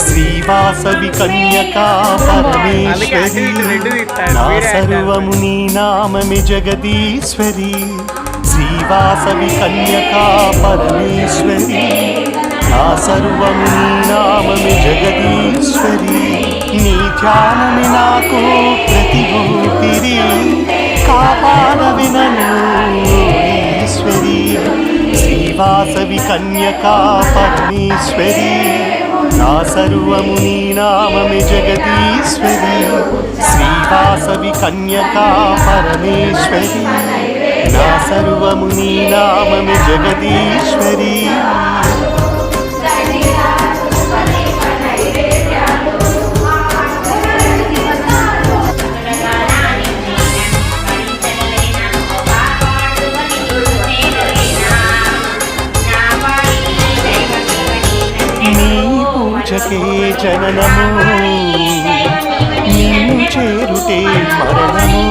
శ్రీవాసవి కన్యకా పరమేశ్వరి నా సర్వము నీ నామమే జగదీశ్వరి శ్రీవాసవి కన్యకా పరమేశ్వరి నా సర్వము నీ నామమే జగదీశ్వరి నీ ధ్యానమే నాకు ప్రతి ఊపిరి కాపాడవి నన్ను ఈశ్వరి శ్రీవాసవి కన్యకా పరమేశ్వరి నా సర్వము నీ నామమే జగదీశ్వరి శ్రీవాసవి కన్యకా పరమేశ్వరి నా సర్వము నీ నామమే జగదీశ్వరి పూజకే జననము నిన్ను చేరుటే మరణము